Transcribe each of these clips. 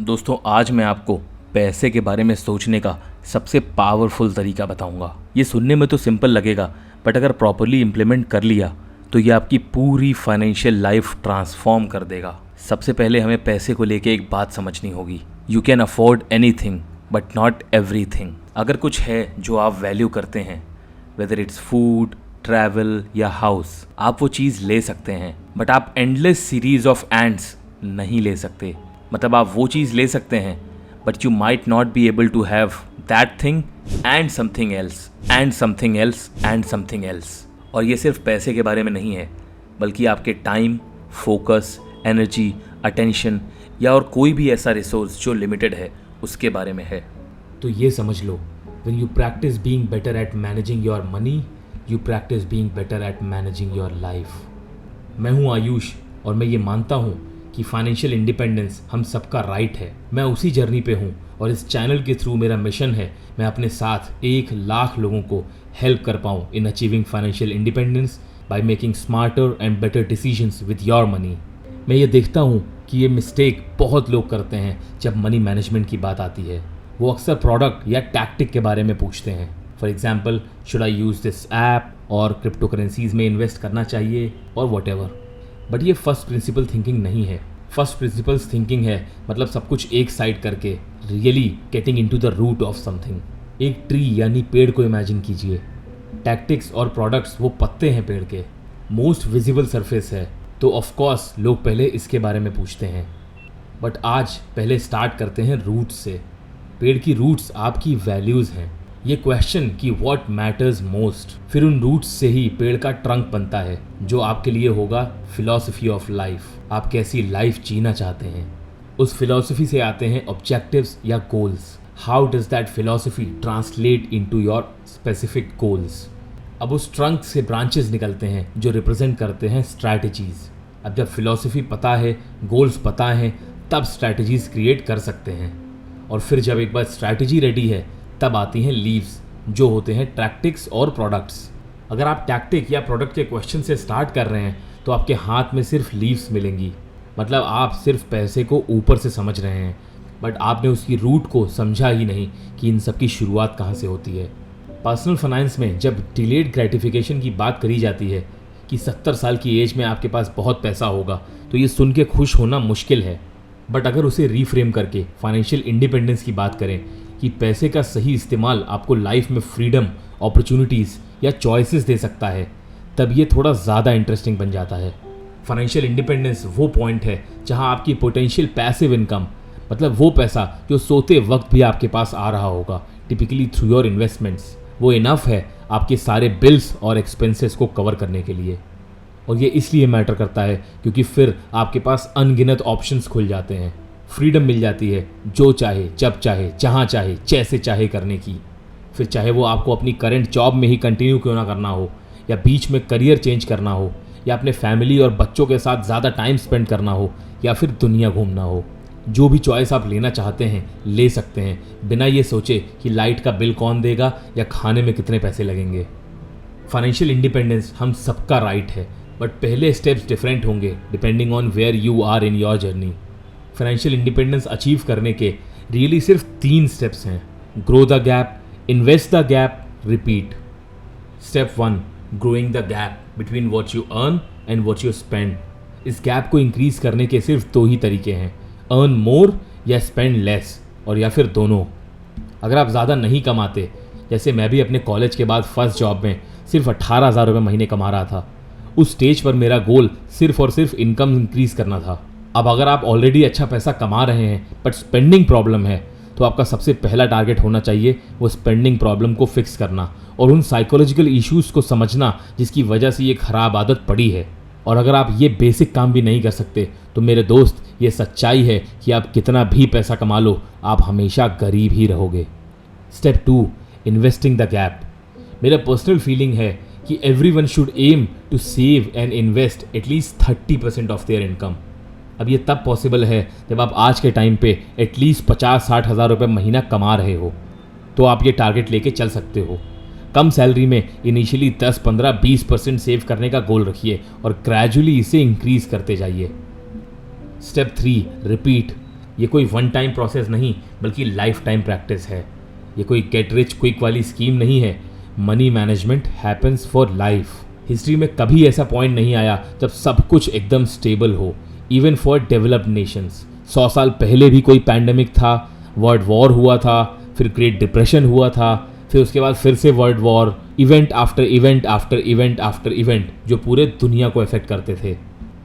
दोस्तों आज मैं आपको पैसे के बारे में सोचने का सबसे पावरफुल तरीका बताऊंगा। ये सुनने में तो सिंपल लगेगा, बट अगर प्रॉपरली इम्प्लीमेंट कर लिया तो ये आपकी पूरी फाइनेंशियल लाइफ ट्रांसफॉर्म कर देगा। सबसे पहले हमें पैसे को लेके एक बात समझनी होगी। You can afford anything but not everything. अगर कुछ है जो आप वैल्यू करते हैं, वेदर इट्स फूड, ट्रैवल या हाउस, आप वो चीज़ ले सकते हैं, बट आप एंडलेस सीरीज ऑफ एंड्स नहीं ले सकते। मतलब आप वो चीज़ ले सकते हैं, but you might not be able to have that thing and something else and something else and something else. और ये सिर्फ पैसे के बारे में नहीं है, बल्कि आपके टाइम, फोकस, एनर्जी, अटेंशन या और कोई भी ऐसा रिसोर्स जो लिमिटेड है उसके बारे में है। तो ये समझ लो, when you practice being better at managing your money, you practice being better at managing your life। मैं हूँ आयुष और मैं ये मानता हूँ कि फाइनेंशियल इंडिपेंडेंस हम सबका राइट है। मैं उसी जर्नी पे हूँ और इस चैनल के थ्रू मेरा मिशन है मैं अपने साथ 1,00,000 लोगों को हेल्प कर पाऊँ in achieving financial independence by making smarter and better decisions with your money. मैं ये देखता हूँ कि ये मिस्टेक बहुत लोग करते हैं जब मनी मैनेजमेंट की बात आती है। वो अक्सर प्रोडक्ट या टैक्टिक के बारे में पूछते हैं। For example, should I use this app, और क्रिप्टो करेंसीज में इन्वेस्ट करना चाहिए, और वट एवर। बट ये फर्स्ट प्रिंसिपल थिंकिंग नहीं है। फर्स्ट प्रिंसिपल्स थिंकिंग है मतलब सब कुछ एक साइड करके really getting into the root of something. एक ट्री यानी पेड़ को इमेजिन कीजिए। टैक्टिक्स और प्रोडक्ट्स वो पत्ते हैं पेड़ के, मोस्ट विजिबल सरफेस है, तो ऑफ कोर्स लोग पहले इसके बारे में पूछते हैं। बट आज पहले स्टार्ट करते हैं रूट्स से। पेड़ की रूट्स आपकी वैल्यूज़ हैं। ये क्वेश्चन कि व्हाट मैटर्स मोस्ट, फिर उन रूट्स से ही पेड़ का ट्रंक बनता है जो आपके लिए होगा फिलॉसफी ऑफ लाइफ। आप कैसी लाइफ जीना चाहते हैं, उस फिलॉसफी से आते हैं ऑब्जेक्टिव्स या goals. How does that philosophy translate into your specific goals. अब उस ट्रंक से ब्रांचेस निकलते हैं जो रिप्रेजेंट करते हैं स्ट्रैटेजीज। अब जब फिलॉसफी पता है, गोल्स पता है, तब स्ट्रैटेजीज क्रिएट कर सकते हैं। और फिर जब एक बार स्ट्रैटेजी रेडी है, तब आती हैं लीव्स जो होते हैं टैक्टिक्स और प्रोडक्ट्स। अगर आप टैक्टिक या प्रोडक्ट के क्वेश्चन से स्टार्ट कर रहे हैं तो आपके हाथ में सिर्फ लीव्स मिलेंगी। मतलब आप सिर्फ पैसे को ऊपर से समझ रहे हैं, बट आपने उसकी रूट को समझा ही नहीं कि इन सब की शुरुआत कहाँ से होती है। पर्सनल फाइनेंस में जब डिलेड ग्रेटिफिकेशन की बात करी जाती है कि 70 साल की एज में आपके पास बहुत पैसा होगा, तो ये सुन के खुश होना मुश्किल है। बट अगर उसे रीफ्रेम करके फाइनेंशियल इंडिपेंडेंस की बात करें कि पैसे का सही इस्तेमाल आपको लाइफ में फ्रीडम, अपॉर्चुनिटीज़ या चॉइसेस दे सकता है, तब ये थोड़ा ज़्यादा इंटरेस्टिंग बन जाता है। फाइनेंशियल इंडिपेंडेंस वो पॉइंट है जहां आपकी पोटेंशियल पैसिव इनकम, मतलब वो पैसा जो सोते वक्त भी आपके पास आ रहा होगा, टिपिकली थ्रू योर इन्वेस्टमेंट्स, वो इनफ है आपके सारे बिल्स और एक्सपेंसेस को कवर करने के लिए। और ये इसलिए मैटर करता है क्योंकि फिर आपके पास अनगिनत ऑप्शंस खुल जाते हैं। फ्रीडम मिल जाती है जो चाहे, जब चाहे, जहाँ चाहे, जैसे चाहे करने की। फिर चाहे वो आपको अपनी करंट जॉब में ही कंटिन्यू क्यों ना करना हो, या बीच में करियर चेंज करना हो, या अपने फैमिली और बच्चों के साथ ज़्यादा टाइम स्पेंड करना हो, या फिर दुनिया घूमना हो। जो भी चॉइस आप लेना चाहते हैं ले सकते हैं, बिना ये सोचे कि लाइट का बिल कौन देगा या खाने में कितने पैसे लगेंगे। फाइनेंशियल इंडिपेंडेंस हम सबका राइट है, बट पहले स्टेप्स डिफरेंट होंगे depending on where you are in your journey. Financial independence achieve करने के रियली सिर्फ 3 स्टेप्स हैं: grow the gap, invest the gap, repeat. Step 1, growing the gap between what you earn and what you spend. इस gap को increase करने के सिर्फ 2 ही तरीके हैं: अर्न मोर या स्पेंड लेस, और या फिर दोनों। अगर आप ज़्यादा नहीं कमाते, जैसे मैं भी अपने कॉलेज के बाद फर्स्ट जॉब में सिर्फ 18,000 रुपये महीने कमा रहा था, उस स्टेज पर मेरा गोल सिर्फ और सिर्फ इनकम इंक्रीज करना था। अब अगर आप ऑलरेडी अच्छा पैसा कमा रहे हैं बट स्पेंडिंग प्रॉब्लम है, तो आपका सबसे पहला टारगेट होना चाहिए वो स्पेंडिंग प्रॉब्लम को फिक्स करना और उन साइकोलॉजिकल इश्यूज़ को समझना जिसकी वजह से ये खराब आदत पड़ी है। और अगर आप ये बेसिक काम भी नहीं कर सकते, तो मेरे दोस्त, ये सच्चाई है कि आप कितना भी पैसा कमा लो, आप हमेशा गरीब ही रहोगे। Step 2, investing the gap. मेरा पर्सनल फीलिंग है कि everyone should aim to save and invest at least 30% of their income. अब ये तब पॉसिबल है जब आप आज के टाइम पे एटलीस्ट 50-60 हज़ार रुपये महीना कमा रहे हो, तो आप ये टारगेट लेके चल सकते हो। कम सैलरी में इनिशियली 10, 15, 20% सेव करने का गोल रखिए और ग्रेजुअली इसे इंक्रीज करते जाइए। Step 3, repeat. ये कोई वन टाइम प्रोसेस नहीं बल्कि लाइफ टाइम प्रैक्टिस है। ये कोई गेट रिच क्विक वाली स्कीम नहीं है। Money management happens for life. History में कभी ऐसा पॉइंट नहीं आया जब सब कुछ एकदम स्टेबल हो, इवन फॉर डेवलप्ड नेशंस। 100 साल पहले भी कोई पैंडेमिक था, वर्ल्ड वॉर हुआ था, फिर ग्रेट डिप्रेशन हुआ था, फिर उसके बाद फिर से world war, event after event after event after event जो पूरे दुनिया को अफेक्ट करते थे।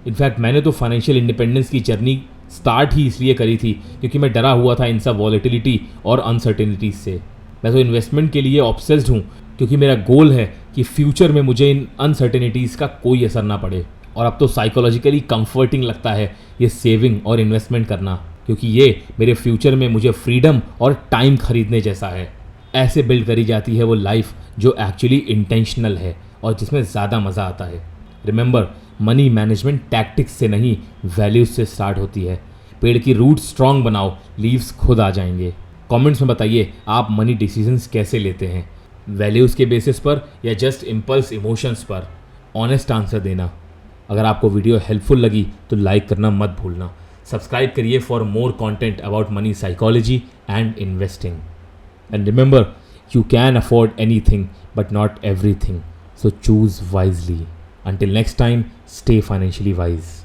इनफैक्ट मैंने तो फाइनेंशियल इंडिपेंडेंस की जर्नी स्टार्ट ही इसलिए करी थी क्योंकि मैं डरा हुआ था इन सब वॉलेटिलिटी और अनसर्टेनिटीज से। मैं तो इन्वेस्टमेंट के लिए ऑब्सेस्ड हूँ क्योंकि मेरा गोल है कि फ्यूचर में मुझे इन अनसर्टेनिटीज़ का कोई असर ना पड़े। और अब तो साइकोलॉजिकली कंफर्टिंग लगता है ये सेविंग और इन्वेस्टमेंट करना, क्योंकि ये मेरे फ्यूचर में मुझे फ्रीडम और टाइम खरीदने जैसा है। ऐसे बिल्ड करी जाती है वो लाइफ जो एक्चुअली इंटेंशनल है और जिसमें ज़्यादा मज़ा आता है। रिमेंबर, मनी मैनेजमेंट टैक्टिक्स से नहीं, वैल्यूज से स्टार्ट होती है। पेड़ की रूट स्ट्रांग बनाओ, लीव्स खुद आ जाएंगे। कमेंट्स में बताइए आप मनी डिसीजंस कैसे लेते हैं, वैल्यूज़ के बेसिस पर या जस्ट इम्पल्स इमोशंस पर। ऑनेस्ट आंसर देना। अगर आपको वीडियो हेल्पफुल लगी तो लाइक करना मत भूलना। सब्सक्राइब करिए for more content about money psychology and investing. And remember, you can afford anything but not everything, so choose wisely. Until next time, stay financially wise.